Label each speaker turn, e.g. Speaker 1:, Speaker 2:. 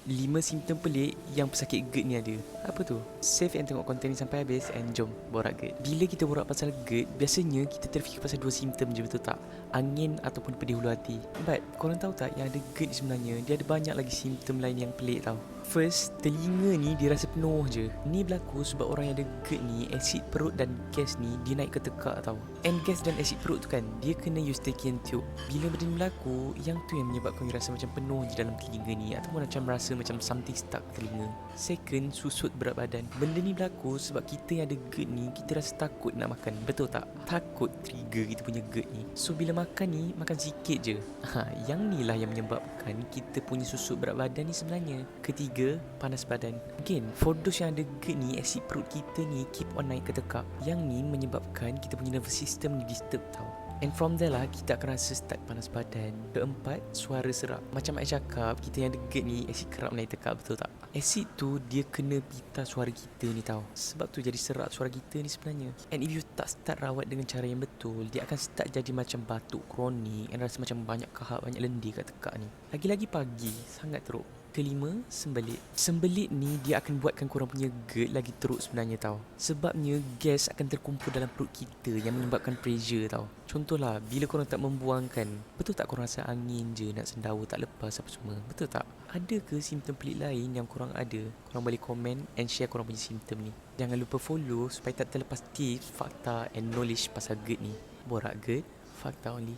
Speaker 1: 5 simptom pelik yang pesakit GERD ni ada. Apa tu? Save and tengok konten ni sampai habis and jom borak GERD. Bila kita borak pasal GERD, biasanya kita terfikir pasal 2 simptom je, betul tak? Angin ataupun pedih hulu hati. But korang tahu tak yang ada GERD ni sebenarnya dia ada banyak lagi simptom lain yang pelik tau. First, telinga ni dia rasa penuh je. Ni berlaku sebab orang yang ada GERD ni, asid perut dan gas ni dia naik ke tekak tau. And gas dan asid perut tu kan, dia kena eustachian tube. Bila benda ni berlaku, yang tu yang menyebabkan you rasa macam penuh je dalam telinga ni, ataupun macam rasa macam something stuck telinga. Second, susut berat badan. Benda ni berlaku sebab kita yang ada GERD ni, kita rasa takut nak makan. Betul tak? Takut trigger kita punya GERD ni. So bila makan ni, makan sikit je. Yang ni lah yang menyebabkan kita punya susut berat badan ni sebenarnya. Ketiga, panas badan. Again, for those yang ada GERD ni, asid perut kita ni keep on naik ke tekak. Yang ni menyebabkan kita punya nervous system ni disturb tau. And from there lah kita akan rasa start panas badan. Keempat, suara serak. Macam I cakap, kita yang ada GERD ni asid kerap naik tekak, betul tak? Asid tu dia kena pita suara kita ni tau. Sebab tu jadi serak suara kita ni sebenarnya. And if you tak start rawat dengan cara yang betul, dia akan start jadi macam batuk kronik and rasa macam banyak kahak, banyak lendir kat tekak ni. Lagi-lagi pagi, sangat teruk. Kelima, sembelit. Sembelit ni dia akan buatkan korang punya GERD lagi teruk sebenarnya tau. Sebabnya gas akan terkumpul dalam perut kita yang menyebabkan pressure tau. Contohlah, bila korang tak membuangkan, betul tak korang rasa angin je nak sendawa tak lepas apa semua? Betul tak? Ada ke simptom pelik lain yang korang ada? Korang boleh komen and share korang punya simptom ni. Jangan lupa follow supaya tak terlepas tips, fakta and knowledge pasal GERD ni. Borak GERD, fakta only.